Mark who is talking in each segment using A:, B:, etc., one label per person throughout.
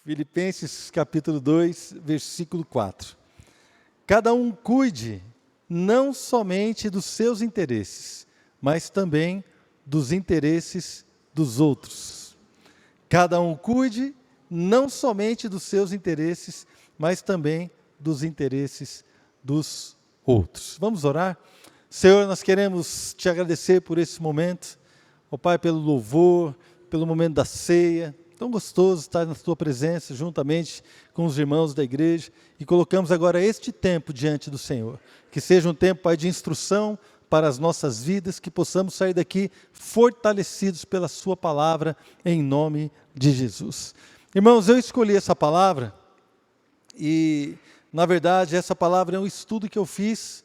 A: Filipenses capítulo 2, versículo 4. Cada um cuide não somente dos seus interesses, mas também dos interesses dos outros. Cada um cuide não somente dos seus interesses, mas também dos interesses dos outros. Vamos orar? Senhor, nós queremos te agradecer por esse momento, ó Pai, pelo louvor, pelo momento da ceia. Tão gostoso estar na tua presença, juntamente com os irmãos da igreja, e colocamos agora este tempo diante do Senhor. Que seja um tempo, Pai, de instrução para as nossas vidas, que possamos sair daqui fortalecidos pela sua palavra, em nome de Jesus. Irmãos, eu escolhi essa palavra, e, na verdade, essa palavra é um estudo que eu fiz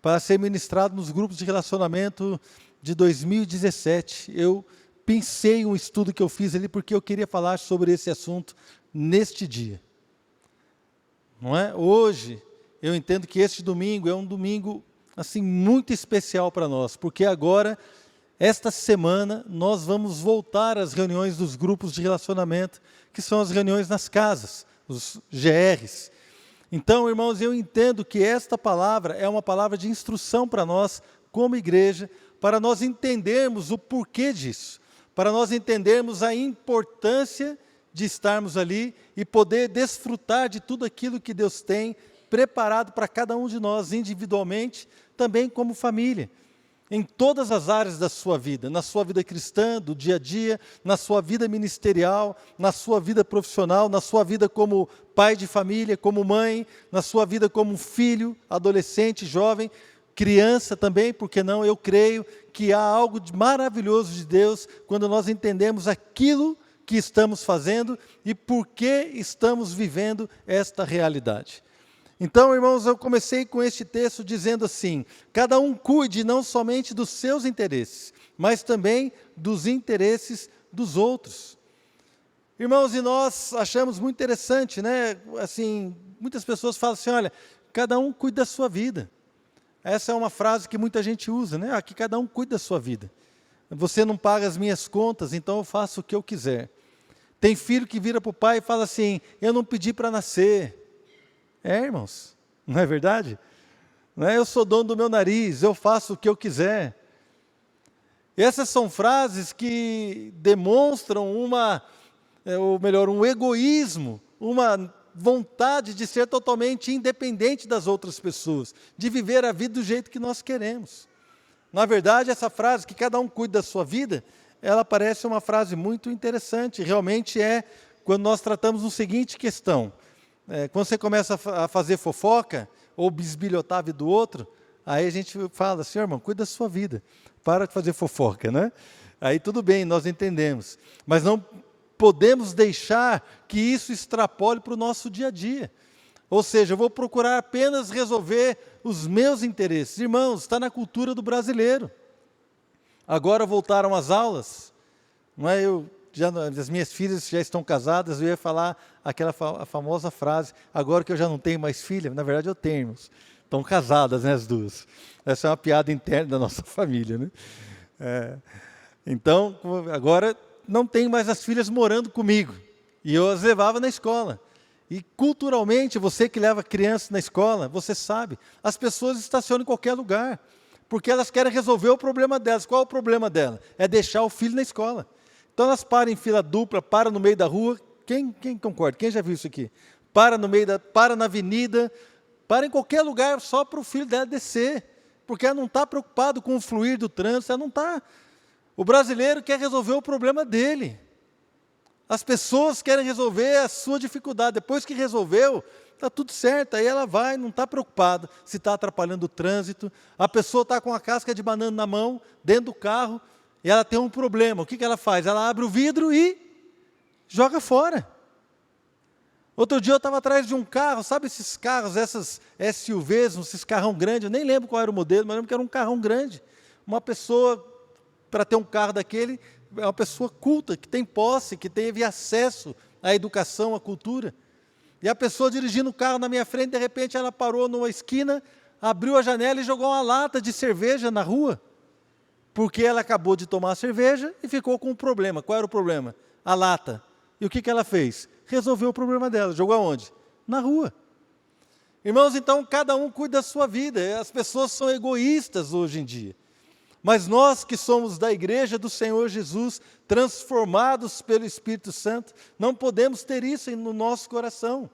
A: para ser ministrado nos grupos de relacionamento de 2017. Eu pensei um estudo que eu fiz ali porque eu queria falar sobre esse assunto neste dia. Não é? Hoje, eu entendo que este domingo é um domingo assim, muito especial para nós, porque agora, esta semana, nós vamos voltar às reuniões dos grupos de relacionamento, que são as reuniões nas casas, os GRs. Então, irmãos, eu entendo que esta palavra é uma palavra de instrução para nós, como igreja, para nós entendermos o porquê disso, para nós entendermos a importância de estarmos ali e poder desfrutar de tudo aquilo que Deus tem preparado para cada um de nós, individualmente, também como família, em todas as áreas da sua vida, na sua vida cristã, do dia a dia, na sua vida ministerial, na sua vida profissional, na sua vida como pai de família, como mãe, na sua vida como filho, adolescente, jovem, criança também, porque não, eu creio que há algo maravilhoso de Deus quando nós entendemos aquilo que estamos fazendo e por que estamos vivendo esta realidade. Então, irmãos, eu comecei com este texto dizendo assim: cada um cuide não somente dos seus interesses, mas também dos interesses dos outros. Irmãos, e nós achamos muito interessante, né? Assim, muitas pessoas falam assim: olha, cada um cuida da sua vida. Essa é uma frase que muita gente usa, né? Aqui cada um cuida da sua vida. Você não paga as minhas contas, então eu faço o que eu quiser. Tem filho que vira para o pai e fala assim: eu não pedi para nascer. Irmãos, não é verdade? Não é? Eu sou dono do meu nariz, eu faço o que eu quiser. Essas são frases que demonstram um egoísmo, uma vontade de ser totalmente independente das outras pessoas, de viver a vida do jeito que nós queremos. Na verdade, essa frase, que cada um cuida da sua vida, ela parece uma frase muito interessante. Realmente é quando nós tratamos a seguinte questão: quando você começa a fazer fofoca, ou bisbilhotar a vida do outro, aí a gente fala assim: irmão, cuida da sua vida, para de fazer fofoca, né? Aí tudo bem, nós entendemos, mas não podemos deixar que isso extrapole para o nosso dia a dia. Ou seja, eu vou procurar apenas resolver os meus interesses. Irmãos, está na cultura do brasileiro. Agora voltaram as aulas, não é? As minhas filhas já estão casadas, eu ia falar a famosa frase: agora que eu já não tenho mais filha. Na verdade eu tenho, irmãos. Estão casadas, né, as duas. Essa é uma piada interna da nossa família, né? Então, agora não tenho mais as filhas morando comigo, e eu as levava na escola. E culturalmente, você que leva crianças na escola, você sabe, as pessoas estacionam em qualquer lugar, porque elas querem resolver o problema delas. Qual é o problema dela? É deixar o filho na escola. Então elas param em fila dupla, param no meio da rua. Quem concorda? Quem já viu isso aqui? Para na avenida, para em qualquer lugar só para o filho dela descer, porque ela não está preocupado com o fluir do trânsito, ela não está. O brasileiro quer resolver o problema dele. As pessoas querem resolver a sua dificuldade. Depois que resolveu, está tudo certo. Aí ela vai, não está preocupada se está atrapalhando o trânsito. A pessoa está com a casca de banana na mão, dentro do carro, e ela tem um problema. O que ela faz? Ela abre o vidro e joga fora. Outro dia eu estava atrás de um carro, sabe esses carros, essas SUVs, esses carrão grandes, eu nem lembro qual era o modelo, mas eu lembro que era um carrão grande. Uma pessoa, para ter um carro daquele, é uma pessoa culta, que tem posse, que teve acesso à educação, à cultura. E a pessoa dirigindo o carro na minha frente, de repente ela parou numa esquina, abriu a janela e jogou uma lata de cerveja na rua, porque ela acabou de tomar a cerveja e ficou com um problema. Qual era o problema? A lata. E o que ela fez? Resolveu o problema dela. Jogou aonde? Na rua. Irmãos, então cada um cuida da sua vida. As pessoas são egoístas hoje em dia. Mas nós que somos da igreja do Senhor Jesus, transformados pelo Espírito Santo, não podemos ter isso no nosso coração.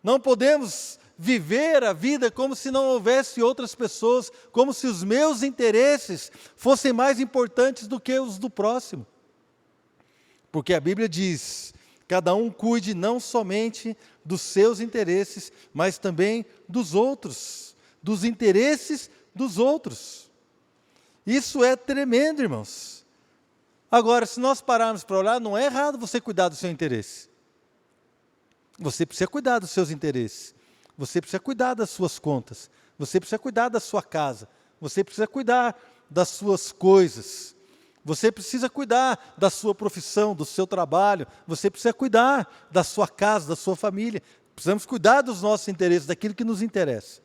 A: Não podemos viver a vida como se não houvesse outras pessoas, como se os meus interesses fossem mais importantes do que os do próximo. Porque a Bíblia diz, cada um cuide não somente dos seus interesses, mas também dos outros, dos interesses dos outros. Isso é tremendo, irmãos. Agora, se nós pararmos para olhar, não é errado você cuidar do seu interesse. Você precisa cuidar dos seus interesses. Você precisa cuidar das suas contas. Você precisa cuidar da sua casa. Você precisa cuidar das suas coisas. Você precisa cuidar da sua profissão, do seu trabalho. Você precisa cuidar da sua casa, da sua família. Precisamos cuidar dos nossos interesses, daquilo que nos interessa.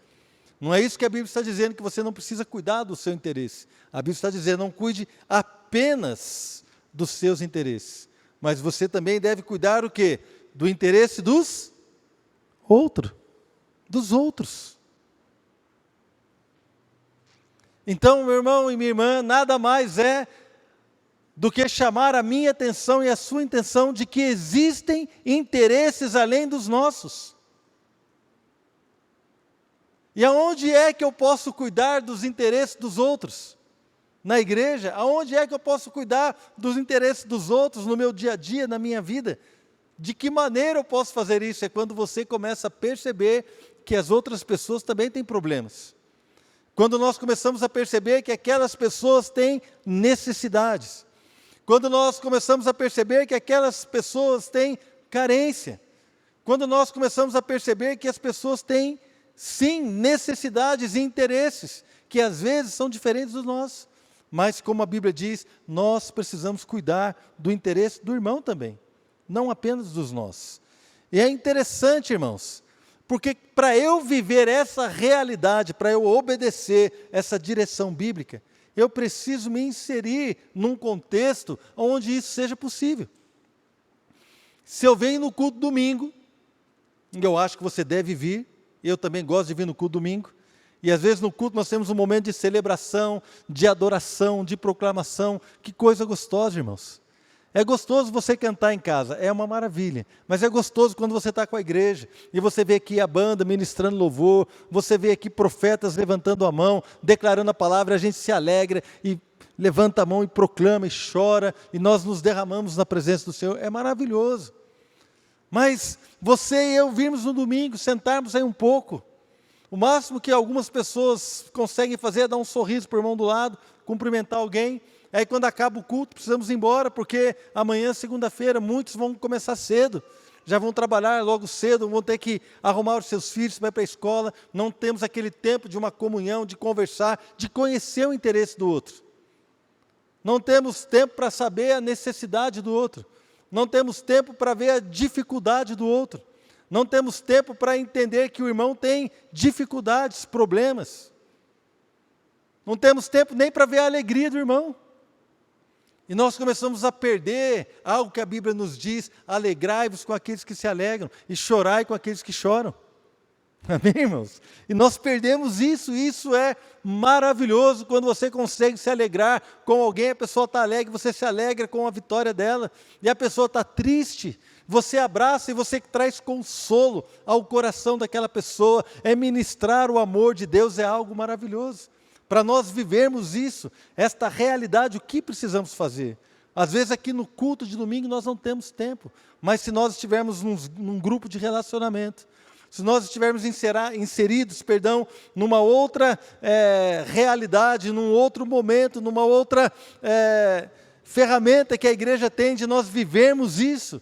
A: Não é isso que a Bíblia está dizendo, que você não precisa cuidar do seu interesse. A Bíblia está dizendo, não cuide apenas dos seus interesses. Mas você também deve cuidar o quê? Do interesse dos outros. Dos outros. Então, meu irmão e minha irmã, nada mais é do que chamar a minha atenção e a sua atenção de que existem interesses além dos nossos. E aonde é que eu posso cuidar dos interesses dos outros? Na igreja? Aonde é que eu posso cuidar dos interesses dos outros no meu dia a dia, na minha vida? De que maneira eu posso fazer isso? É quando você começa a perceber que as outras pessoas também têm problemas. Quando nós começamos a perceber que aquelas pessoas têm necessidades. Quando nós começamos a perceber que aquelas pessoas têm carência. Quando nós começamos a perceber que as pessoas têm, sim, necessidades e interesses, que às vezes são diferentes dos nossos. Mas, como a Bíblia diz, nós precisamos cuidar do interesse do irmão também, não apenas dos nossos. E é interessante, irmãos, porque para eu viver essa realidade, para eu obedecer essa direção bíblica, eu preciso me inserir num contexto onde isso seja possível. Se eu venho no culto domingo, eu acho que você deve vir, eu também gosto de vir no culto domingo, e às vezes no culto nós temos um momento de celebração, de adoração, de proclamação. Que coisa gostosa, irmãos. É gostoso você cantar em casa, é uma maravilha, mas é gostoso quando você está com a igreja, e você vê aqui a banda ministrando louvor, você vê aqui profetas levantando a mão, declarando a palavra, a gente se alegra, e levanta a mão e proclama, e chora, e nós nos derramamos na presença do Senhor, é maravilhoso. Mas você e eu virmos no domingo, sentarmos aí um pouco, o máximo que algumas pessoas conseguem fazer é dar um sorriso para o irmão do lado, cumprimentar alguém. Aí quando acaba o culto, precisamos ir embora, porque amanhã, segunda-feira, muitos vão começar cedo, já vão trabalhar logo cedo, vão ter que arrumar os seus filhos para ir para a escola, não temos aquele tempo de uma comunhão, de conversar, de conhecer o interesse do outro. Não temos tempo para saber a necessidade do outro, não temos tempo para ver a dificuldade do outro, não temos tempo para entender que o irmão tem dificuldades, problemas, não temos tempo nem para ver a alegria do irmão. E nós começamos a perder algo que a Bíblia nos diz, alegrai-vos com aqueles que se alegram e chorai com aqueles que choram. Amém, irmãos? E nós perdemos isso, e isso é maravilhoso quando você consegue se alegrar com alguém, a pessoa está alegre, você se alegra com a vitória dela, e a pessoa está triste, você abraça e você traz consolo ao coração daquela pessoa, é ministrar o amor de Deus, é algo maravilhoso. Para nós vivermos isso, esta realidade, o que precisamos fazer? Às vezes aqui no culto de domingo nós não temos tempo, mas se nós estivermos num grupo de relacionamento, se nós estivermos inseridos, numa outra realidade, num outro momento, numa outra ferramenta que a igreja tem de nós vivermos isso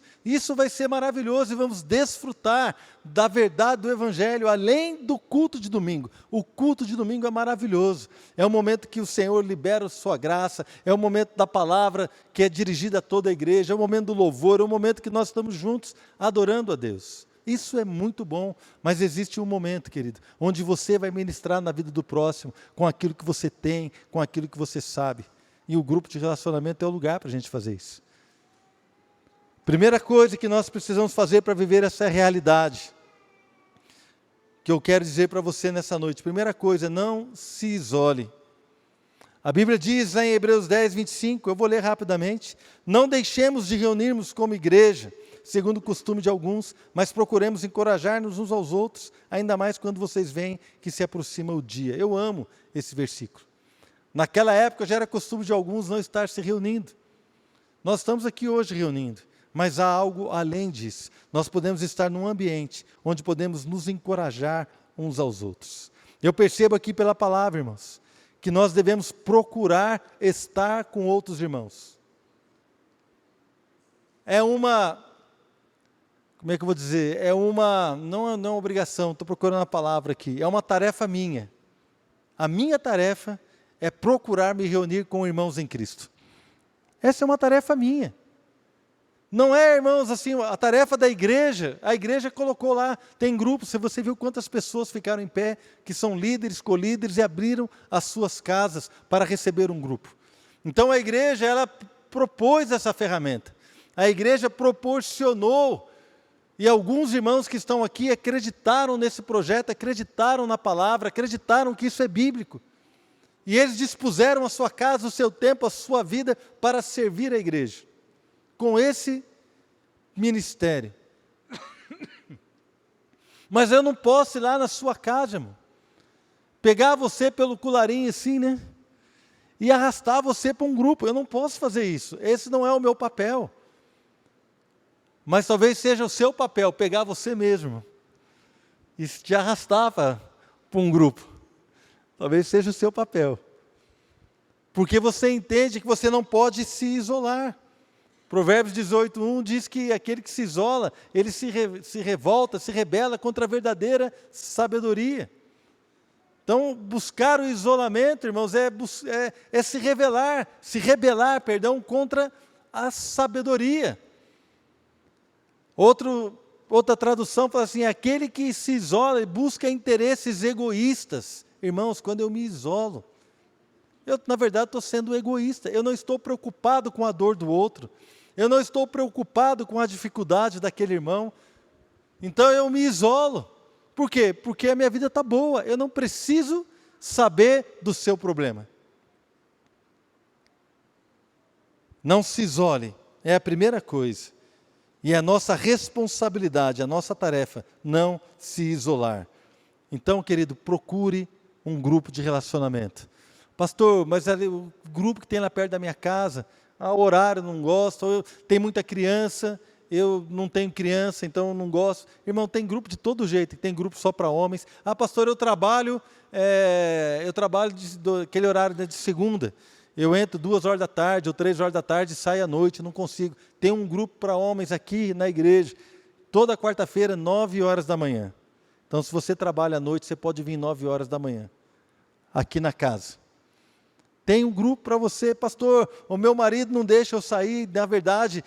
A: vai ser maravilhoso e vamos desfrutar da verdade do Evangelho, além do culto de domingo. O culto de domingo é maravilhoso, é o momento que o Senhor libera a sua graça, é o momento da palavra que é dirigida a toda a igreja, é o momento do louvor, é o momento que nós estamos juntos adorando a Deus. Isso é muito bom, mas existe um momento, querido, onde você vai ministrar na vida do próximo, com aquilo que você tem, com aquilo que você sabe. E o grupo de relacionamento é o lugar para a gente fazer isso. Primeira coisa que nós precisamos fazer para viver essa realidade, que eu quero dizer para você nessa noite. Primeira coisa, não se isole. A Bíblia diz lá em Hebreus 10, 25, eu vou ler rapidamente: não deixemos de reunirmos como igreja, segundo o costume de alguns, mas procuremos encorajar-nos uns aos outros, ainda mais quando vocês veem que se aproxima o dia. Eu amo esse versículo. Naquela época já era costume de alguns não estar se reunindo. Nós estamos aqui hoje reunindo, mas há algo além disso. Nós podemos estar num ambiente onde podemos nos encorajar uns aos outros. Eu percebo aqui pela palavra, irmãos, que nós devemos procurar estar com outros irmãos. É uma, como é que eu vou dizer? É uma, não é uma obrigação, estou procurando a palavra aqui, é uma tarefa minha. A minha tarefa é procurar me reunir com irmãos em Cristo. Essa é uma tarefa minha. Não é, irmãos, assim, a tarefa da igreja. A igreja colocou lá, tem grupos, se você viu quantas pessoas ficaram em pé, que são líderes, colíderes, e abriram as suas casas para receber um grupo. Então a igreja, ela propôs essa ferramenta. A igreja proporcionou, e alguns irmãos que estão aqui acreditaram nesse projeto, acreditaram na palavra, acreditaram que isso é bíblico. E eles dispuseram a sua casa, o seu tempo, a sua vida para servir a igreja com esse ministério. Mas eu não posso ir lá na sua casa, irmão, pegar você pelo colarinho assim, né? E arrastar você para um grupo. Eu não posso fazer isso. Esse não é o meu papel. Mas talvez seja o seu papel, pegar você mesmo e te arrastar para um grupo. Talvez seja o seu papel. Porque você entende que você não pode se isolar. Provérbios 18:1 diz que aquele que se isola, ele se revolta, se rebela contra a verdadeira sabedoria. Então, buscar o isolamento, irmãos, é se rebelar, contra a sabedoria. Outra tradução fala assim: aquele que se isola e busca interesses egoístas. Irmãos, quando eu me isolo, eu, na verdade, estou sendo egoísta. Eu não estou preocupado com a dor do outro. Eu não estou preocupado com a dificuldade daquele irmão. Então eu me isolo. Por quê? Porque a minha vida está boa. Eu não preciso saber do seu problema. Não se isole. É a primeira coisa. E é a nossa responsabilidade, a nossa tarefa, não se isolar. Então, querido, procure um grupo de relacionamento. Pastor, mas ali, o grupo que tem lá perto da minha casa, o horário não gosto, tem muita criança, eu não tenho criança, então não gosto. Irmão, tem grupo de todo jeito, tem grupo só para homens. Pastor, eu trabalho aquele horário de segunda. Eu entro 2 horas da tarde ou 3 horas da tarde e saio à noite, não consigo. Tem um grupo para homens aqui na igreja, toda quarta-feira, 9 horas da manhã. Então, se você trabalha à noite, você pode vir 9 horas da manhã, aqui na casa. Tem um grupo para você, pastor, o meu marido não deixa eu sair, na verdade,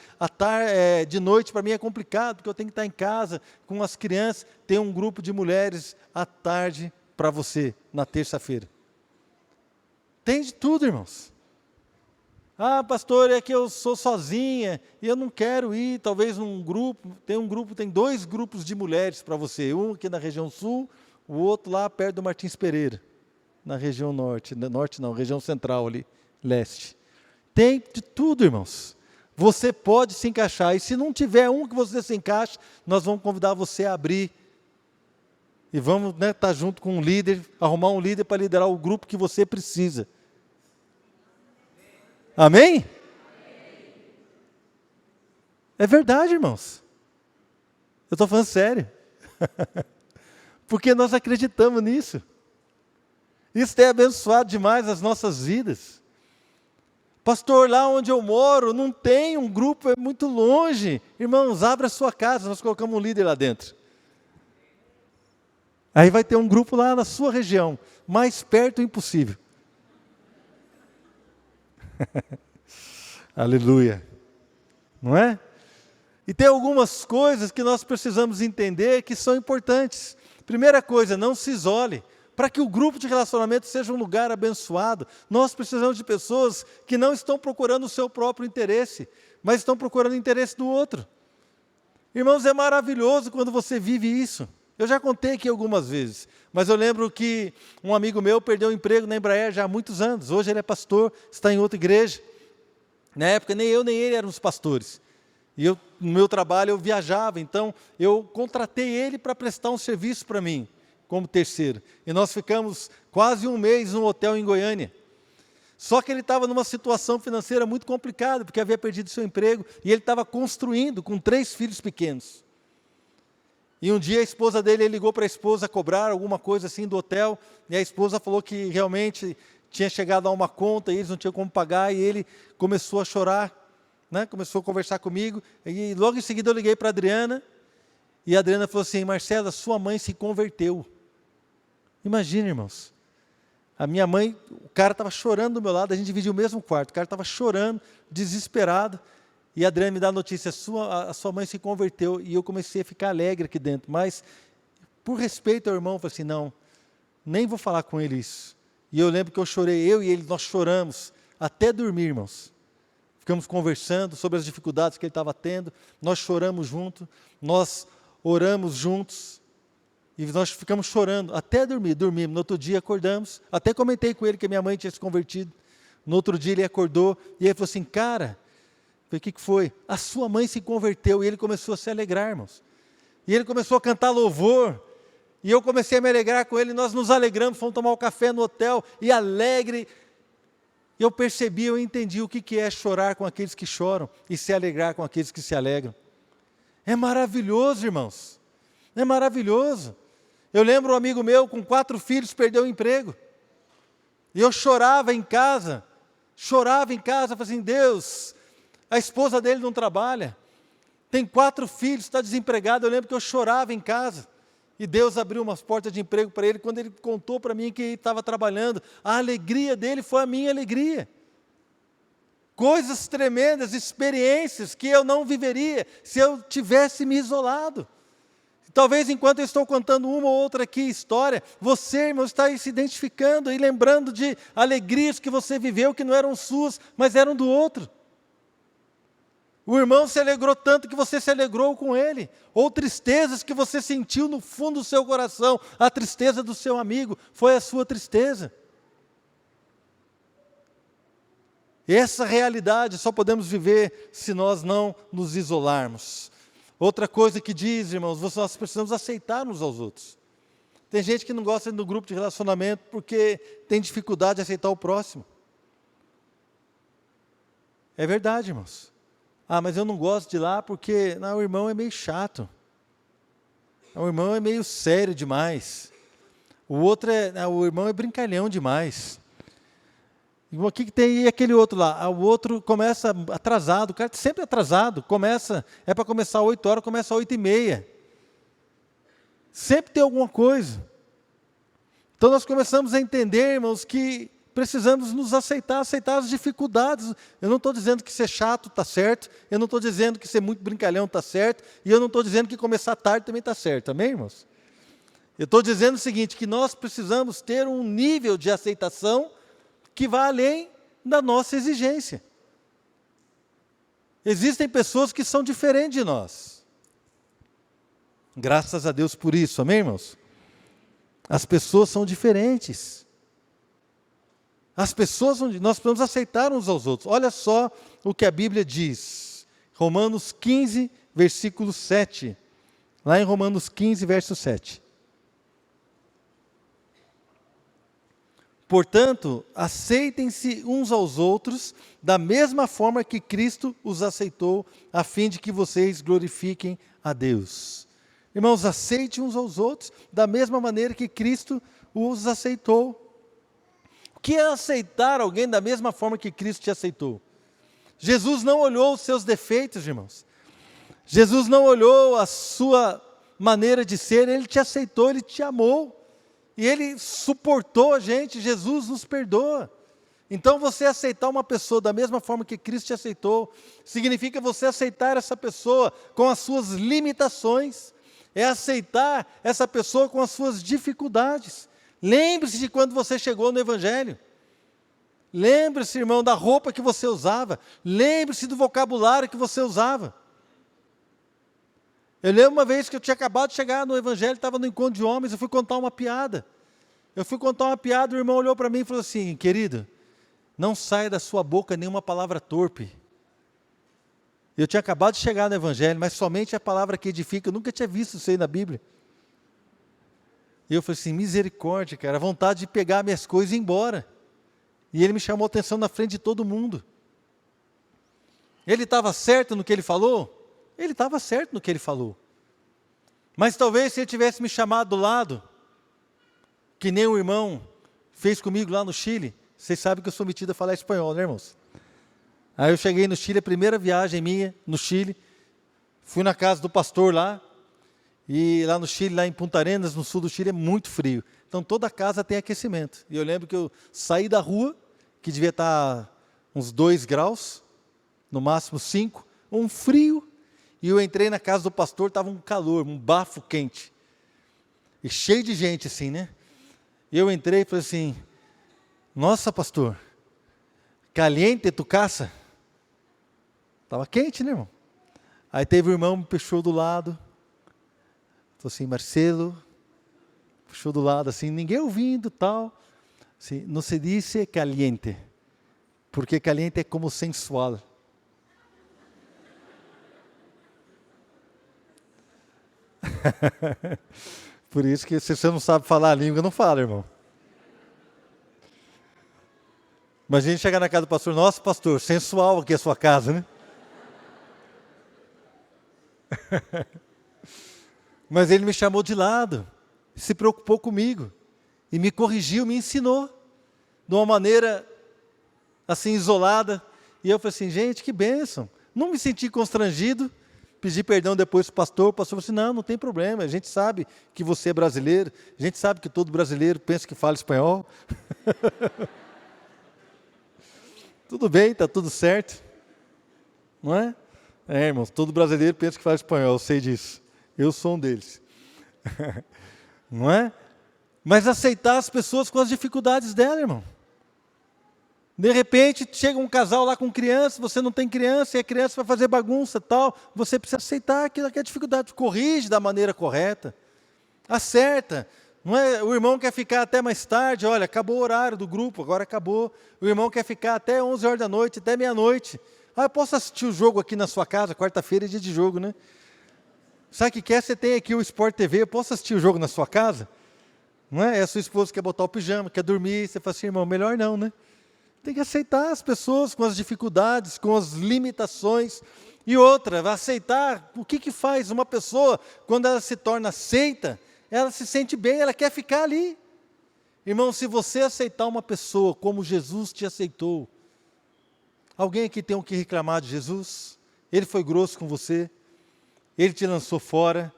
A: de noite para mim é complicado, porque eu tenho que estar em casa com as crianças. Tem um grupo de mulheres à tarde para você, na terça-feira. Tem de tudo, irmãos. Pastor, é que eu sou sozinha e eu não quero ir, talvez num grupo. Tem 2 grupos de mulheres para você, um aqui na região sul, o outro lá perto do Martins Pereira, na região norte não, região central ali, leste. Tem de tudo, irmãos. Você pode se encaixar, e se não tiver um que você se encaixe, nós vamos convidar você a abrir, e vamos estar junto com um líder, arrumar um líder para liderar o grupo que você precisa. Amém? É verdade, irmãos. Eu estou falando sério. Porque nós acreditamos nisso. Isso tem abençoado demais as nossas vidas. Pastor, lá onde eu moro não tem um grupo, é muito longe. Irmãos, abra a sua casa, nós colocamos um líder lá dentro. Aí vai ter um grupo lá na sua região, mais perto impossível. Aleluia. Não é? E tem algumas coisas que nós precisamos entender que são importantes. Primeira coisa, não se isole. Para que o grupo de relacionamento seja um lugar abençoado, nós precisamos de pessoas que não estão procurando o seu próprio interesse, mas estão procurando o interesse do outro. Irmãos, é maravilhoso quando você vive isso. Eu já contei aqui algumas vezes, mas eu lembro que um amigo meu perdeu o emprego na Embraer já há muitos anos. Hoje ele é pastor, está em outra igreja. Na época nem eu nem ele éramos pastores. E eu, no meu trabalho eu viajava, então eu contratei ele para prestar um serviço para mim, como terceiro. E nós ficamos quase um mês num hotel em Goiânia. Só que ele estava numa situação financeira muito complicada, porque havia perdido seu emprego, e ele estava construindo com 3 filhos pequenos. E um dia a esposa dele, ele ligou para a esposa cobrar alguma coisa assim do hotel, e a esposa falou que realmente tinha chegado a uma conta, e eles não tinham como pagar, e ele começou a chorar, né? Começou a conversar comigo, e logo em seguida eu liguei para a Adriana, e a Adriana falou assim: Marcela, sua mãe se converteu. Imagina, irmãos. A minha mãe, o cara estava chorando do meu lado, a gente dividia o mesmo quarto, o cara estava chorando, desesperado, e a Adriana me dá a notícia: a sua mãe se converteu, e eu comecei a ficar alegre aqui dentro, mas por respeito ao irmão, eu falei assim: não, nem vou falar com ele isso. E eu lembro que eu chorei, eu e ele, nós choramos, até dormir, irmãos. Ficamos conversando sobre as dificuldades que ele estava tendo, nós choramos juntos, nós oramos juntos, e nós ficamos chorando, até dormir, dormimos. No outro dia acordamos, até comentei com ele que minha mãe tinha se convertido. No outro dia ele acordou, e ele falou assim: cara, o que foi? A sua mãe se converteu, e ele começou a se alegrar, irmãos. E ele começou a cantar louvor, e eu comecei a me alegrar com ele, nós nos alegramos, fomos tomar um café no hotel, e alegre, eu percebi, eu entendi o que é chorar com aqueles que choram, e se alegrar com aqueles que se alegram. É maravilhoso, irmãos, é maravilhoso. Eu lembro um amigo meu com 4 filhos perdeu o emprego. E eu chorava em casa, falei assim: Deus, a esposa dele não trabalha, tem 4 filhos, está desempregado. Eu lembro que eu chorava em casa. E Deus abriu umas portas de emprego para ele, quando ele contou para mim que ele estava trabalhando. A alegria dele foi a minha alegria. Coisas tremendas, experiências que eu não viveria se eu tivesse me isolado. Talvez enquanto eu estou contando uma ou outra aqui história, você, irmão, está aí se identificando e lembrando de alegrias que você viveu, que não eram suas, mas eram do outro. O irmão se alegrou tanto que você se alegrou com ele. Ou tristezas que você sentiu no fundo do seu coração. A tristeza do seu amigo foi a sua tristeza. Essa realidade só podemos viver se nós não nos isolarmos. Outra coisa que diz, irmãos, nós precisamos aceitar uns aos outros. Tem gente que não gosta do grupo de relacionamento porque tem dificuldade de aceitar o próximo. É verdade, irmãos. Ah, mas eu não gosto de ir lá porque o irmão é meio chato. O irmão é meio sério demais. O irmão é brincalhão demais. O que tem aquele outro lá? O outro começa atrasado, o cara sempre atrasado, é para começar às 8 horas, começa às 8h30. Sempre tem alguma coisa. Então nós começamos a entender, irmãos, que precisamos nos aceitar as dificuldades. Eu não estou dizendo que ser chato está certo, eu não estou dizendo que ser muito brincalhão está certo, e eu não estou dizendo que começar tarde também está certo, amém, irmãos? Eu estou dizendo o seguinte, que nós precisamos ter um nível de aceitação que vá além da nossa exigência. Existem pessoas que são diferentes de nós. Graças a Deus por isso, amém, irmãos? As pessoas são diferentes. Nós precisamos aceitar uns aos outros. Olha só o que a Bíblia diz. Romanos 15, versículo 7. Lá em Romanos 15, verso 7. Portanto, aceitem-se uns aos outros da mesma forma que Cristo os aceitou, a fim de que vocês glorifiquem a Deus. Irmãos, aceite uns aos outros da mesma maneira que Cristo os aceitou. O que é aceitar alguém da mesma forma que Cristo te aceitou? Jesus não olhou os seus defeitos, irmãos. Jesus não olhou a sua maneira de ser, Ele te aceitou, Ele te amou. E Ele suportou a gente, Jesus nos perdoa. Então você aceitar uma pessoa da mesma forma que Cristo te aceitou, significa você aceitar essa pessoa com as suas limitações, é aceitar essa pessoa com as suas dificuldades. Lembre-se de quando você chegou no Evangelho. Lembre-se, irmão, da roupa que você usava. Lembre-se do vocabulário que você usava. Eu lembro uma vez que eu tinha acabado de chegar no Evangelho, estava no encontro de homens, eu fui contar uma piada. O irmão olhou para mim e falou assim: querido, não saia da sua boca nenhuma palavra torpe. Eu tinha acabado de chegar no Evangelho, mas somente a palavra que edifica, eu nunca tinha visto isso aí na Bíblia. E eu falei assim: misericórdia, cara, a vontade de pegar minhas coisas e ir embora. E ele me chamou a atenção na frente de todo mundo. Ele estava certo no que ele falou? Ele estava certo no que ele falou. Mas talvez se ele tivesse me chamado do lado, que nem o irmão fez comigo lá no Chile, vocês sabem que eu sou metido a falar espanhol, né, irmãos? Aí eu cheguei no Chile, a primeira viagem minha no Chile, fui na casa do pastor lá, e lá no Chile, lá em Punta Arenas, no sul do Chile, é muito frio. Então toda casa tem aquecimento. E eu lembro que eu saí da rua, que devia estar uns 2 graus, no máximo 5, um frio, e eu entrei na casa do pastor, estava um calor, um bafo quente. E cheio de gente assim, né? E eu entrei e falei assim: nossa, pastor, caliente tu casa? Estava quente, né, irmão? Aí teve o irmão, me puxou do lado, falou assim: Marcelo, puxou do lado assim, ninguém ouvindo, tal. Assim, não se diz caliente, porque caliente é como sensual. Por isso que se você não sabe falar a língua, não fala, irmão. Mas a gente chegar na casa do pastor: nossa, pastor, sensual aqui a sua casa, né? Mas ele me chamou de lado, se preocupou comigo, e me corrigiu, me ensinou, de uma maneira assim, isolada. E eu falei assim: gente, que bênção. Não me senti constrangido, pedi perdão depois para o pastor falou assim: não tem problema, a gente sabe que você é brasileiro, a gente sabe que todo brasileiro pensa que fala espanhol. Tudo bem, está tudo certo, não é? É, irmãos, todo brasileiro pensa que fala espanhol, eu sei disso, eu sou um deles. Não é? Mas aceitar as pessoas com as dificuldades dela, irmão. De repente, chega um casal lá com criança, você não tem criança, e a criança vai fazer bagunça e tal, você precisa aceitar aquilo que é dificuldade, corrige da maneira correta, acerta. Não é? O irmão quer ficar até mais tarde, olha, acabou o horário do grupo, agora acabou. O irmão quer ficar até 11 horas da noite, até meia-noite. Ah, eu posso assistir o jogo aqui na sua casa, quarta-feira é dia de jogo, né? Sabe o que quer? Você tem aqui o Sport TV, eu posso assistir o jogo na sua casa? Não é? A sua esposa quer botar o pijama, quer dormir, você fala assim: irmão, melhor não, né? Tem que aceitar as pessoas com as dificuldades, com as limitações. E outra, aceitar o que faz uma pessoa, quando ela se torna aceita, ela se sente bem, ela quer ficar ali. Irmão, se você aceitar uma pessoa como Jesus te aceitou, alguém aqui tem o que reclamar de Jesus? Ele foi grosso com você, ele te lançou fora,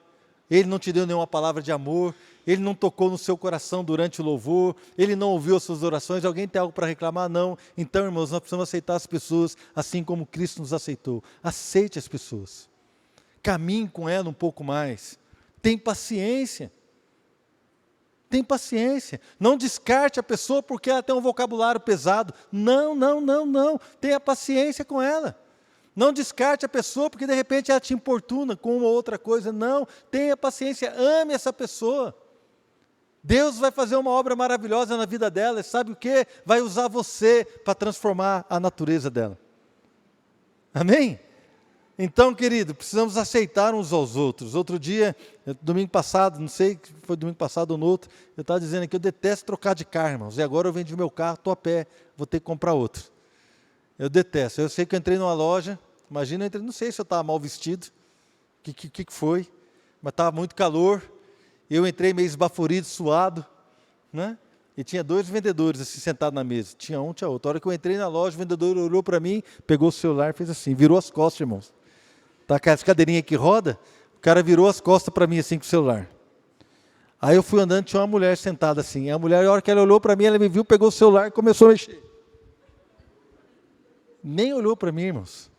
A: ele não te deu nenhuma palavra de amor, ele não tocou no seu coração durante o louvor, ele não ouviu as suas orações. Alguém tem algo para reclamar? Não. Então, irmãos, nós precisamos aceitar as pessoas assim como Cristo nos aceitou. Aceite as pessoas, caminhe com ela um pouco mais, tem paciência. Tem paciência, não descarte a pessoa porque ela tem um vocabulário pesado. Não. Tenha paciência com ela. Não descarte a pessoa porque de repente ela te importuna com uma ou outra coisa. Não, tenha paciência, ame essa pessoa. Deus vai fazer uma obra maravilhosa na vida dela, e sabe o que? Vai usar você para transformar a natureza dela. Amém? Então, querido, precisamos aceitar uns aos outros. Outro dia, domingo passado, não sei se foi domingo passado ou no outro, eu estava dizendo aqui: eu detesto trocar de carro, irmãos. E agora eu vendi o meu carro, estou a pé, vou ter que comprar outro. Eu detesto. Eu sei que eu entrei numa loja, imagina, eu entrei, não sei se eu estava mal vestido, o que foi, mas estava muito calor. Eu entrei meio esbaforido, suado, né? E tinha 2 vendedores assim sentados na mesa. Tinha um, tinha outro. A hora que eu entrei na loja, o vendedor olhou para mim, pegou o celular e fez assim, virou as costas, irmãos. Tá com essa cadeirinha que roda, o cara virou as costas para mim assim com o celular. Aí eu fui andando, tinha uma mulher sentada assim. A mulher, a hora que ela olhou para mim, ela me viu, pegou o celular e começou a mexer. Nem olhou para mim, irmãos.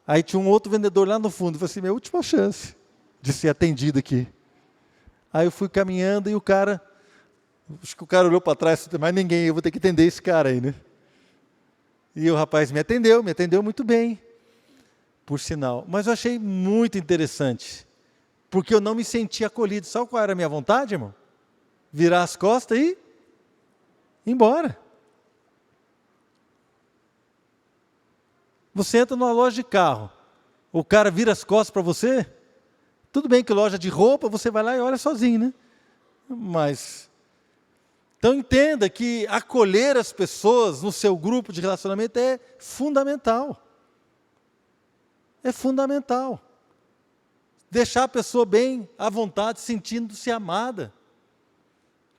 A: Aí tinha um outro vendedor lá no fundo. Eu falei assim: minha última chance de ser atendido aqui. Aí eu fui caminhando e o cara, acho que o cara olhou para trás, mas ninguém, eu vou ter que atender esse cara aí, né? E o rapaz me atendeu muito bem. por sinal. Mas eu achei muito interessante, porque eu não me senti acolhido. Sabe qual era a minha vontade, irmão? Virar as costas e ir embora. Você entra numa loja de carro, o cara vira as costas para você, tudo bem que loja de roupa, você vai lá e olha sozinho, né? Mas, então entenda que acolher as pessoas no seu grupo de relacionamento é fundamental. É fundamental. Deixar a pessoa bem à vontade, sentindo-se amada.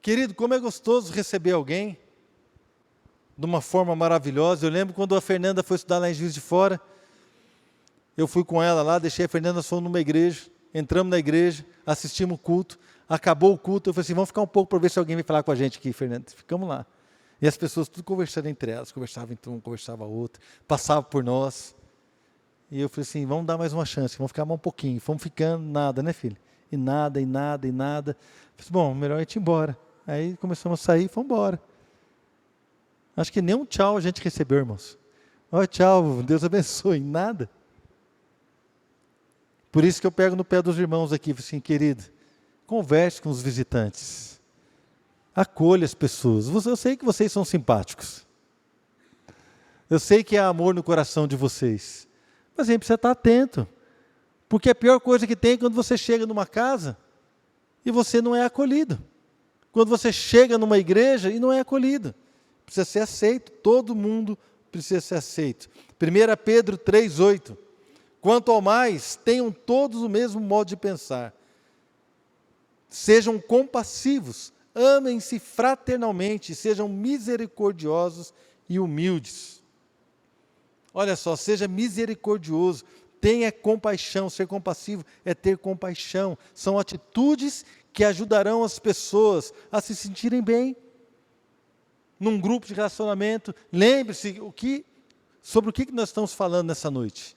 A: Querido, como é gostoso receber alguém de uma forma maravilhosa. Eu lembro quando a Fernanda foi estudar lá em Juiz de Fora, eu fui com ela lá, deixei a Fernanda, fomos numa igreja, entramos na igreja, assistimos o culto, acabou o culto, eu falei assim, vamos ficar um pouco para ver se alguém vem falar com a gente aqui, Fernanda. Ficamos lá. E as pessoas tudo conversando entre elas, conversavam entre um, conversava outro, passavam por nós. E eu falei assim, vamos dar mais uma chance, vamos ficar mais um pouquinho. Fomos ficando, nada, né, filho? E nada, e nada, e nada. Eu falei, bom, melhor a gente ir embora. Aí começamos a sair e fomos embora. Acho que nem um tchau a gente recebeu, irmãos. Ó, tchau, Deus abençoe, nada. Por isso que eu pego no pé dos irmãos aqui, assim, querido, converse com os visitantes. Acolha as pessoas. Eu sei que vocês são simpáticos. Eu sei que há amor no coração de vocês. Mas a gente precisa estar atento. Porque a pior coisa que tem é quando você chega numa casa e você não é acolhido. Quando você chega numa igreja e não é acolhido. Precisa ser aceito, todo mundo precisa ser aceito. 1 Pedro 3,8. Quanto ao mais, tenham todos o mesmo modo de pensar. Sejam compassivos, amem-se fraternalmente, sejam misericordiosos e humildes. Olha só, seja misericordioso, tenha compaixão. Ser compassivo é ter compaixão. São atitudes que ajudarão as pessoas a se sentirem bem. Num grupo de relacionamento, lembre-se sobre o que nós estamos falando nessa noite.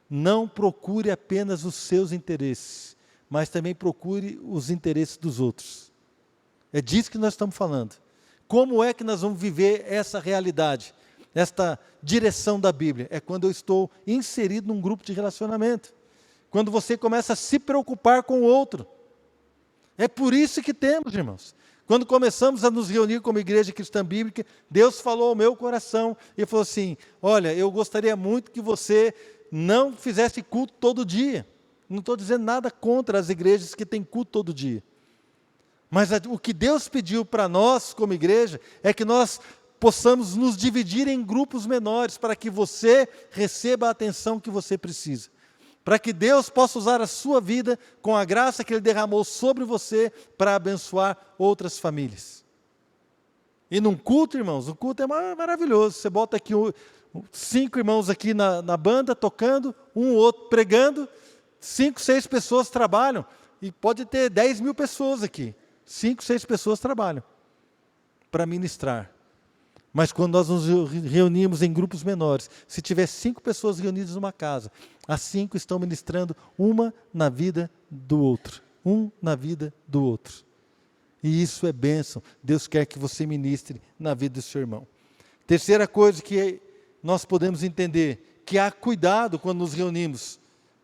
A: Não procure apenas os seus interesses, mas também procure os interesses dos outros. É disso que nós estamos falando. Como é que nós vamos viver essa realidade, esta direção da Bíblia? É quando eu estou inserido num grupo de relacionamento. Quando você começa a se preocupar com o outro. É por isso que temos, irmãos. Quando começamos a nos reunir como igreja cristã bíblica, Deus falou ao meu coração e falou assim, olha, eu gostaria muito que você não fizesse culto todo dia. Não estou dizendo nada contra as igrejas que têm culto todo dia. Mas o que Deus pediu para nós como igreja é que nós possamos nos dividir em grupos menores para que você receba a atenção que você precisa. Para que Deus possa usar a sua vida com a graça que Ele derramou sobre você para abençoar outras famílias. E num culto, irmãos, o culto é maravilhoso. Você bota aqui 5 irmãos aqui na banda tocando, um ou outro pregando, 5, 6 pessoas trabalham. E pode ter 10 mil pessoas aqui. 5, 6 pessoas trabalham para ministrar. Mas quando nós nos reunimos em grupos menores, se tiver 5 pessoas reunidas numa casa, as 5 estão ministrando uma na vida do outro. Um na vida do outro. E isso é bênção. Deus quer que você ministre na vida do seu irmão. Terceira coisa que nós podemos entender, que há cuidado quando nos reunimos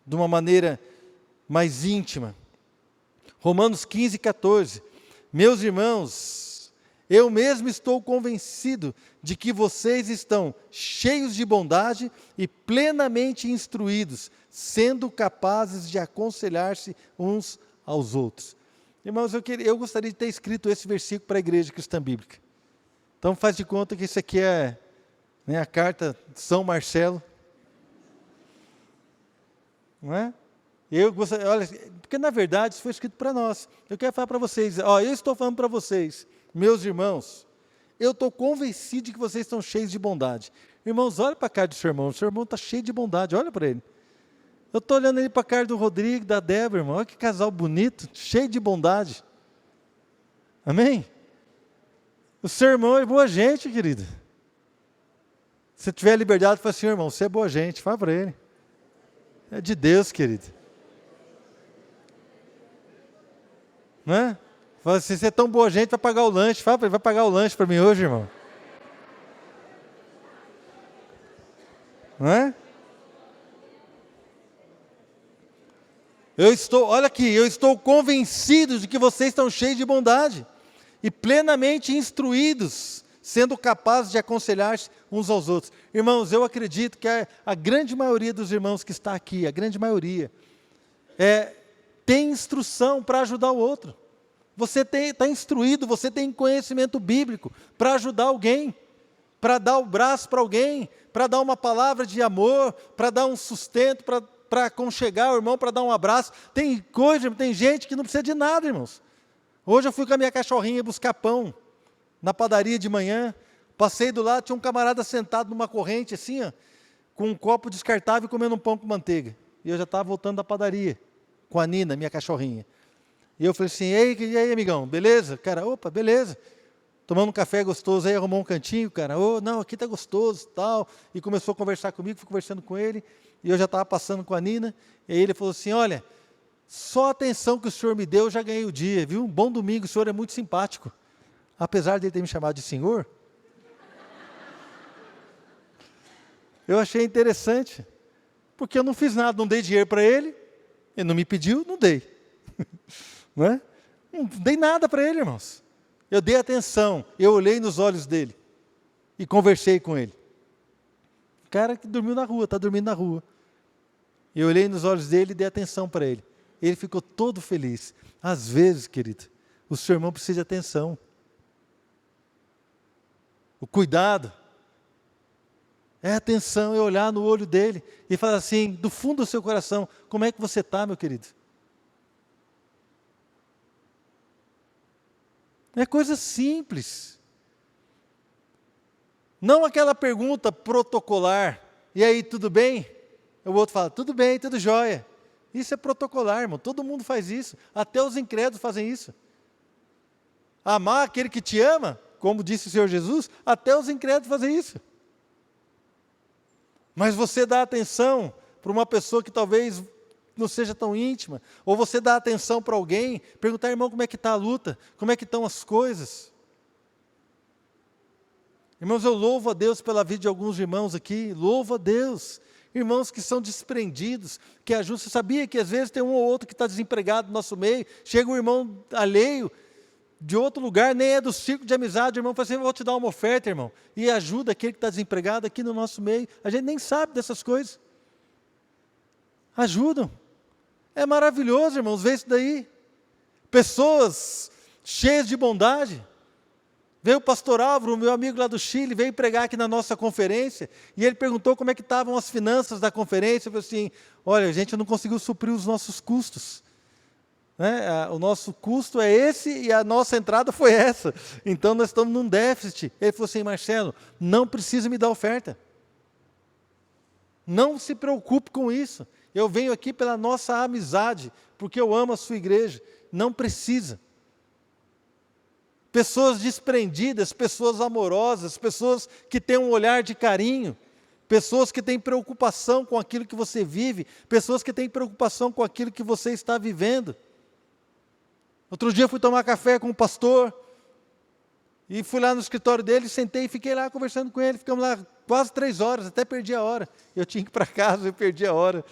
A: de uma maneira mais íntima. Romanos 15, 14. Meus irmãos, eu mesmo estou convencido de que vocês estão cheios de bondade e plenamente instruídos, sendo capazes de aconselhar-se uns aos outros. Irmãos, eu gostaria de ter escrito esse versículo para a Igreja Cristã Bíblica. Então faz de conta que isso aqui é a carta de São Marcelo. Não é? Olha, porque na verdade isso foi escrito para nós. Eu quero falar para vocês, eu estou falando para vocês, meus irmãos, eu estou convencido de que vocês estão cheios de bondade. Irmãos, olha para a cara do seu irmão está cheio de bondade, olha para ele. Eu estou olhando ali para a cara do Rodrigo, da Débora, irmão, olha que casal bonito, cheio de bondade. Amém? O seu irmão é boa gente, querido. Se tiver liberdade, fala assim, irmão, você é boa gente, fala para ele. É de Deus, querido. Não é? Fala assim, você é tão boa gente, vai pagar o lanche. Fala para ele, vai pagar o lanche para mim hoje, irmão. Não é? Olha aqui, eu estou convencido de que vocês estão cheios de bondade e plenamente instruídos, sendo capazes de aconselhar-se uns aos outros. Irmãos, eu acredito que a grande maioria dos irmãos que está aqui, a grande maioria, tem instrução para ajudar o outro. Você está instruído, você tem conhecimento bíblico para ajudar alguém, para dar o braço para alguém, para dar uma palavra de amor, para dar um sustento, para aconchegar o irmão, para dar um abraço. Tem gente que não precisa de nada, irmãos. Hoje eu fui com a minha cachorrinha buscar pão na padaria de manhã, passei do lado, tinha um camarada sentado numa corrente assim, ó, com um copo descartável e comendo um pão com manteiga. E eu já estava voltando da padaria, com a Nina, minha cachorrinha. E eu falei assim, e aí, amigão, beleza? Cara, opa, beleza. Tomando um café gostoso, aí arrumou um cantinho, cara, não, aqui tá gostoso, tal. E começou a conversar comigo, fui conversando com ele, e eu já estava passando com a Nina, e aí ele falou assim, olha, só a atenção que o senhor me deu, eu já ganhei o dia, viu? Um bom domingo, o senhor é muito simpático. Apesar de ele ter me chamado de senhor, eu achei interessante, porque eu não fiz nada, não dei dinheiro para ele, ele não me pediu, não dei. Não é? Não dei nada para ele, irmãos. Eu dei atenção, eu olhei nos olhos dele e conversei com ele. O cara que dormiu na rua, está dormindo na rua. Eu olhei nos olhos dele e dei atenção para ele. Ele ficou todo feliz. Às vezes, querido, o seu irmão precisa de atenção. O cuidado é atenção, é olhar no olho dele e falar assim, do fundo do seu coração, como é que você está, meu querido? É coisa simples. Não aquela pergunta protocolar, e aí, tudo bem? O outro fala, tudo bem, tudo jóia. Isso é protocolar, irmão, todo mundo faz isso, até os incrédulos fazem isso. Amar aquele que te ama, como disse o Senhor Jesus, até os incrédulos fazem isso. Mas você dá atenção para uma pessoa que talvez não seja tão íntima, ou você dá atenção para alguém, perguntar, irmão, como é que está a luta, como é que estão as coisas. Irmãos, eu louvo a Deus pela vida de alguns irmãos aqui, louvo a Deus, irmãos que são desprendidos, que ajudam. Você sabia que às vezes tem um ou outro que está desempregado no nosso meio, chega um irmão alheio, de outro lugar, nem é do círculo de amizade, o irmão fala assim, eu vou te dar uma oferta, irmão, e ajuda aquele que está desempregado aqui no nosso meio. A gente nem sabe dessas coisas. Ajudam. É maravilhoso, irmãos, ver isso daí. Pessoas cheias de bondade. Veio o pastor Álvaro, meu amigo lá do Chile, veio pregar aqui na nossa conferência, e ele perguntou como é que estavam as finanças da conferência. Eu falei assim, olha, a gente não conseguiu suprir os nossos custos. Né? O nosso custo é esse e a nossa entrada foi essa. Então nós estamos num déficit. Ele falou assim, Marcelo, não precisa me dar oferta. Não se preocupe com isso. Eu venho aqui pela nossa amizade, porque eu amo a sua igreja. Não precisa. Pessoas desprendidas, pessoas amorosas, pessoas que têm um olhar de carinho, pessoas que têm preocupação com aquilo que você vive, pessoas que têm preocupação com aquilo que você está vivendo. Outro dia eu fui tomar café com o pastor, e fui lá no escritório dele, sentei e fiquei lá conversando com ele, ficamos lá quase 3 horas, até perdi a hora. Eu tinha que ir para casa, eu perdi a hora.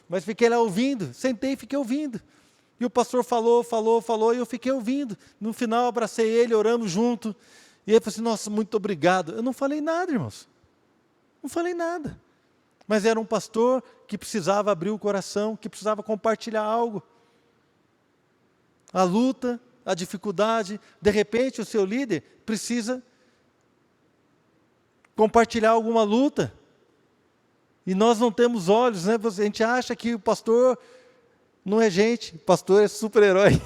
A: Mas fiquei lá ouvindo, sentei e fiquei ouvindo. E o pastor falou, e eu fiquei ouvindo. No final, abracei ele, oramos junto. E ele falou assim, nossa, muito obrigado. Eu não falei nada, irmãos. Não falei nada. Mas era um pastor que precisava abrir o coração, que precisava compartilhar algo. A luta, a dificuldade, de repente o seu líder precisa compartilhar alguma luta. E nós não temos olhos, né? A gente acha que o pastor não é gente, o pastor é super-herói.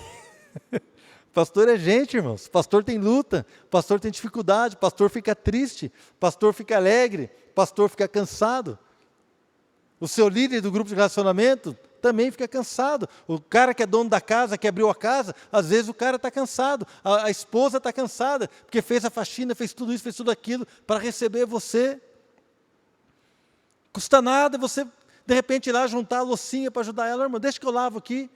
A: Pastor é gente, irmãos. Pastor tem luta, pastor tem dificuldade, pastor fica triste, pastor fica alegre, pastor fica cansado. O seu líder do grupo de relacionamento também fica cansado. O cara que é dono da casa, que abriu a casa, às vezes o cara está cansado. A esposa está cansada, porque fez a faxina, fez tudo isso, fez tudo aquilo, para receber você. Custa nada você, de repente, ir lá juntar a loucinha para ajudar ela. Irmão, deixa que eu lavo aqui.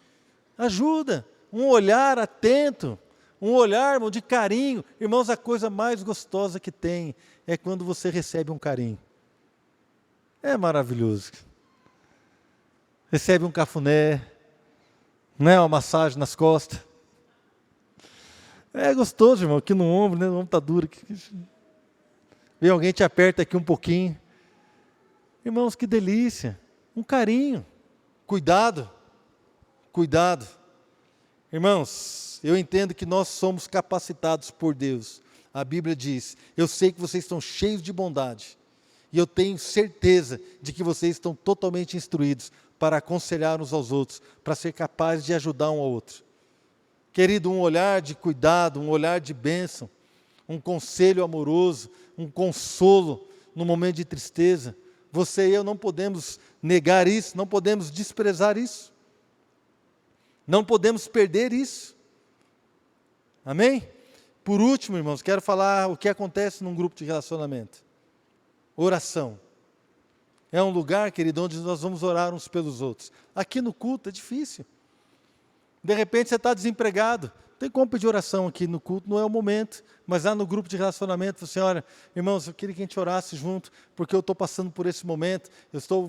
A: Ajuda. Um olhar atento, um olhar, irmão, de carinho. Irmãos, a coisa mais gostosa que tem é quando você recebe um carinho. É maravilhoso. Recebe um cafuné, né? Uma massagem nas costas. É gostoso, irmão, aqui no ombro, né? O ombro está duro. Vem alguém te aperta aqui um pouquinho. Irmãos, que delícia. Um carinho. Cuidado. Cuidado. Irmãos, eu entendo que nós somos capacitados por Deus. A Bíblia diz, eu sei que vocês estão cheios de bondade. E eu tenho certeza de que vocês estão totalmente instruídos para aconselhar uns aos outros, para ser capazes de ajudar um ao outro. Querido, um olhar de cuidado, um olhar de bênção, um conselho amoroso, um consolo no momento de tristeza. Você e eu não podemos negar isso, não podemos desprezar isso. Não podemos perder isso. Amém? Por último, irmãos, quero falar o que acontece num grupo de relacionamento. Oração. É um lugar, querido, onde nós vamos orar uns pelos outros. Aqui no culto é difícil. De repente você está desempregado. Tem como pedir oração aqui no culto, não é o momento. Mas lá no grupo de relacionamento, você olha, irmãos, eu queria que a gente orasse junto, porque eu estou passando por esse momento,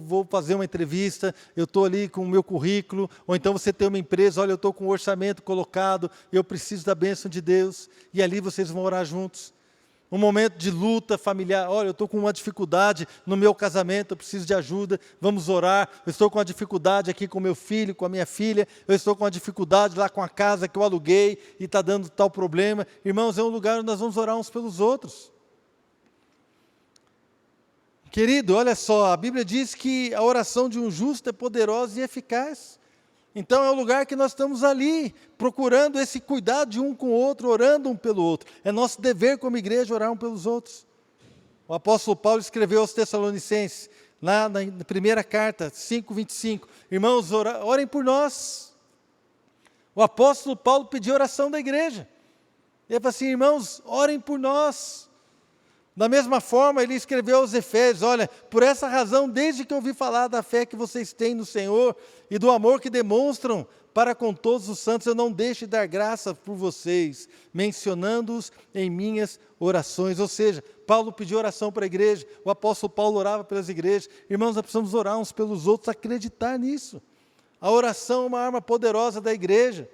A: vou fazer uma entrevista, eu estou ali com o meu currículo, ou então você tem uma empresa, olha, eu estou com o orçamento colocado, eu preciso da bênção de Deus, e ali vocês vão orar juntos. Um momento de luta familiar, olha, eu estou com uma dificuldade no meu casamento, eu preciso de ajuda, vamos orar. Eu estou com uma dificuldade aqui com meu filho, com a minha filha, eu estou com uma dificuldade lá com a casa que eu aluguei e está dando tal problema. Irmãos, é um lugar onde nós vamos orar uns pelos outros. Querido, olha só, a Bíblia diz que a oração de um justo é poderosa e eficaz. Então é o lugar que nós estamos ali, procurando esse cuidado de um com o outro, orando um pelo outro. É nosso dever como igreja orar um pelos outros. O apóstolo Paulo escreveu aos Tessalonicenses, lá na primeira carta, 5:25, irmãos, orem por nós. O apóstolo Paulo pediu oração da igreja. Ele falou assim, irmãos, orem por nós. Da mesma forma, ele escreveu aos Efésios, olha, por essa razão, desde que eu ouvi falar da fé que vocês têm no Senhor e do amor que demonstram para com todos os santos, eu não deixo de dar graça por vocês, mencionando-os em minhas orações. Ou seja, Paulo pediu oração para a igreja, o apóstolo Paulo orava pelas igrejas. Irmãos, nós precisamos orar uns pelos outros, acreditar nisso. A oração é uma arma poderosa da igreja.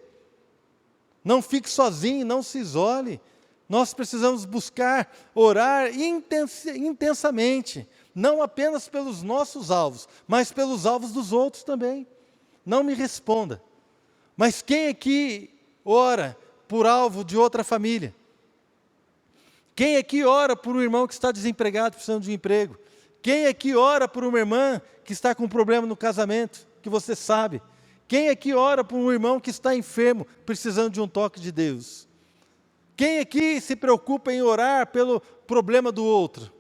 A: Não fique sozinho, não se isole. Nós precisamos buscar orar intensamente, não apenas pelos nossos alvos, mas pelos alvos dos outros também. Não me responda, mas quem aqui ora por alvo de outra família? Quem aqui ora por um irmão que está desempregado, precisando de um emprego? Quem aqui ora por uma irmã que está com um problema no casamento, que você sabe? Quem aqui ora por um irmão que está enfermo, precisando de um toque de Deus? Quem aqui se preocupa em orar pelo problema do outro?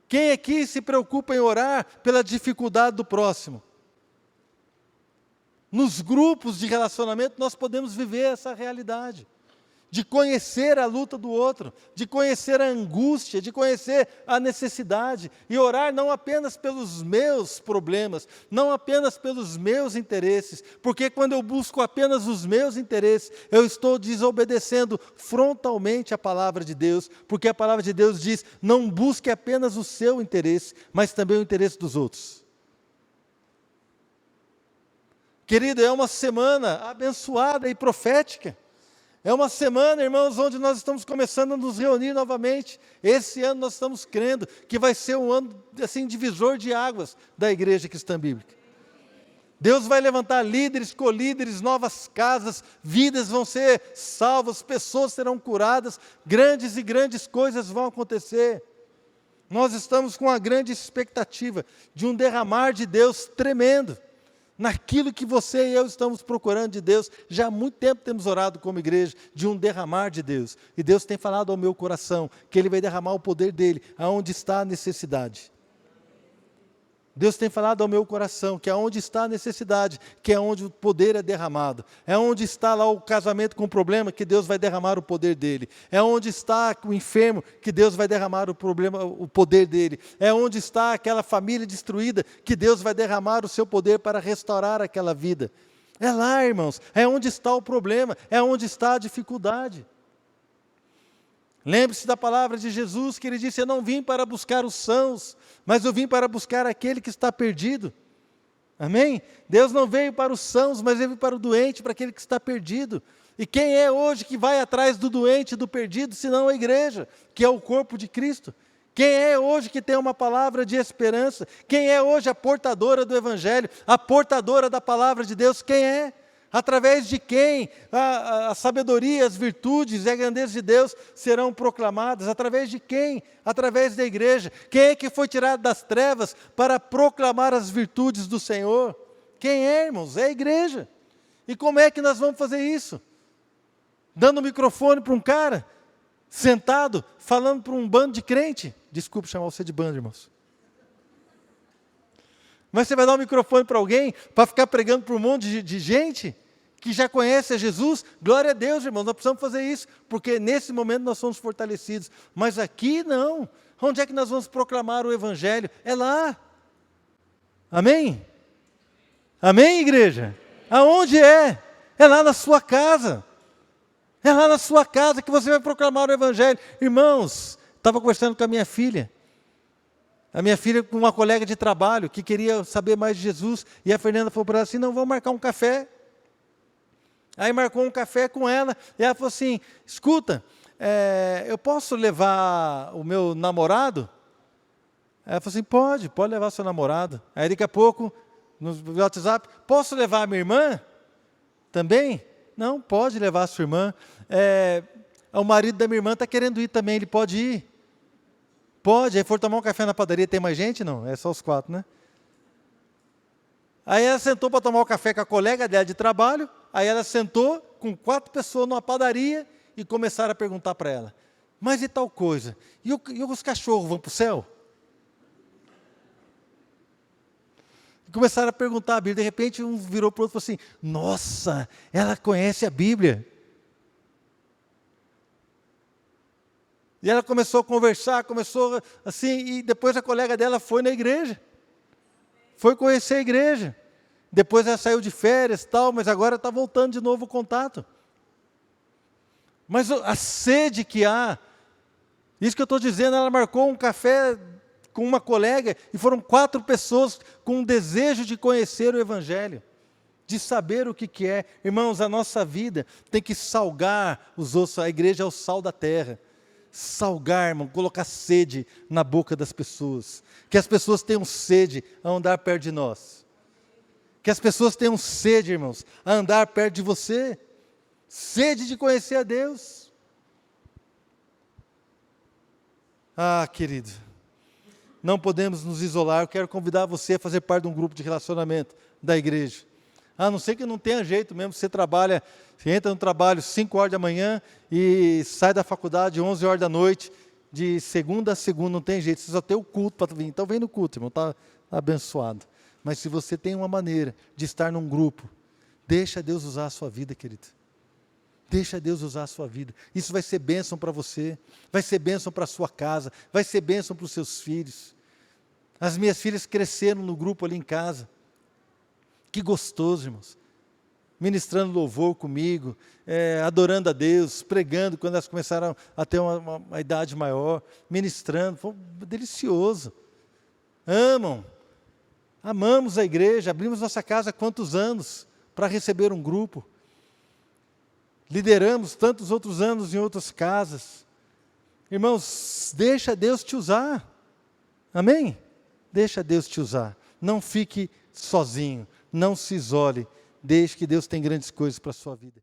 A: Quem aqui se preocupa em orar pela dificuldade do próximo? Nos grupos de relacionamento nós podemos viver essa realidade, de conhecer a luta do outro, de conhecer a angústia, de conhecer a necessidade, e orar não apenas pelos meus problemas, não apenas pelos meus interesses, porque quando eu busco apenas os meus interesses, eu estou desobedecendo frontalmente a palavra de Deus, porque a palavra de Deus diz, não busque apenas o seu interesse, mas também o interesse dos outros. Querido, é uma semana abençoada e profética. É uma semana, irmãos, onde nós estamos começando a nos reunir novamente. Esse ano nós estamos crendo que vai ser um ano, assim, divisor de águas da Igreja Cristã Bíblica. Deus vai levantar líderes, colíderes, novas casas, vidas vão ser salvas, pessoas serão curadas, grandes e grandes coisas vão acontecer. Nós estamos com uma grande expectativa de um derramar de Deus tremendo. Naquilo que você e eu estamos procurando de Deus, já há muito tempo temos orado como igreja, de um derramar de Deus. E Deus tem falado ao meu coração, que Ele vai derramar o poder dEle, aonde está a necessidade. Deus tem falado ao meu coração, que aonde está a necessidade, que é onde o poder é derramado. É onde está lá o casamento com problema, que Deus vai derramar o poder dEle. É onde está o enfermo, que Deus vai derramar o poder dEle. É onde está aquela família destruída, que Deus vai derramar o seu poder para restaurar aquela vida. É lá, irmãos, é onde está o problema, é onde está a dificuldade. Lembre-se da palavra de Jesus, que Ele disse, eu não vim para buscar os sãos, mas eu vim para buscar aquele que está perdido. Amém? Deus não veio para os sãos, mas veio para o doente, para aquele que está perdido. E quem é hoje que vai atrás do doente e do perdido, senão a igreja, que é o corpo de Cristo? Quem é hoje que tem uma palavra de esperança? Quem é hoje a portadora do Evangelho, a portadora da palavra de Deus? Quem é? Através de quem a sabedoria, as virtudes e a grandeza de Deus serão proclamadas? Através de quem? Através da igreja. Quem é que foi tirado das trevas para proclamar as virtudes do Senhor? Quem é, irmãos? É a igreja. E como é que nós vamos fazer isso? Dando o microfone para um cara, sentado, falando para um bando de crente? Desculpe chamar você de bando, irmãos. Mas você vai dar um microfone para alguém, para ficar pregando para um monte de gente que já conhece a Jesus? Glória a Deus, irmãos, nós precisamos fazer isso, porque nesse momento nós somos fortalecidos. Mas aqui não. Onde é que nós vamos proclamar o Evangelho? É lá. Amém? Amém, igreja? Aonde é? É lá na sua casa. É lá na sua casa que você vai proclamar o Evangelho. Irmãos, estava conversando com a minha filha com uma colega de trabalho, que queria saber mais de Jesus, e a Fernanda falou para ela assim, não, vamos marcar um café. Aí marcou um café com ela, e ela falou assim, escuta, eu posso levar o meu namorado? Ela falou assim, pode levar seu namorado. Aí daqui a pouco, no WhatsApp, posso levar a minha irmã? Também? Não, pode levar a sua irmã. O marido da minha irmã está querendo ir também, ele pode ir? Pode, aí for tomar um café na padaria, tem mais gente? Não, é só os 4, né? Aí ela sentou para tomar o café com a colega dela de trabalho, aí ela sentou com 4 pessoas numa padaria e começaram a perguntar para ela, mas e tal coisa? E os cachorros vão para o céu? E começaram a perguntar a Bíblia, de repente um virou para o outro e falou assim, nossa, ela conhece a Bíblia. E ela começou a conversar, começou assim, e depois a colega dela foi na igreja. Foi conhecer a igreja. Depois ela saiu de férias e tal, mas agora está voltando de novo o contato. Mas a sede que há, isso que eu estou dizendo, ela marcou um café com uma colega, e foram 4 pessoas com um desejo de conhecer o Evangelho, de saber o que é. Irmãos, a nossa vida tem que salgar os ossos, a igreja é o sal da terra. Salgar, irmão, colocar sede na boca das pessoas. Que as pessoas tenham sede a andar perto de nós. Que as pessoas tenham sede, irmãos, a andar perto de você. Sede de conhecer a Deus. Ah, querido, não podemos nos isolar. Eu quero convidar você a fazer parte de um grupo de relacionamento da igreja. A não ser que não tenha jeito mesmo, você trabalha, você entra no trabalho 5 horas da manhã e sai da faculdade 11 horas da noite, de segunda a segunda, não tem jeito, você só tem o culto para vir. Então vem no culto, irmão, está abençoado. Mas se você tem uma maneira de estar num grupo, deixa Deus usar a sua vida, querido. Deixa Deus usar a sua vida. Isso vai ser bênção para você, vai ser bênção para a sua casa, vai ser bênção para os seus filhos. As minhas filhas cresceram no grupo ali em casa. Que gostoso, irmãos. Ministrando louvor comigo, adorando a Deus, pregando quando elas começaram a ter uma idade maior, ministrando, foi delicioso. Amamos a igreja, abrimos nossa casa há quantos anos para receber um grupo. Lideramos tantos outros anos em outras casas. Irmãos, deixa Deus te usar. Amém? Deixa Deus te usar. Não fique sozinho. Não se isole, deixe que Deus tem grandes coisas para a sua vida.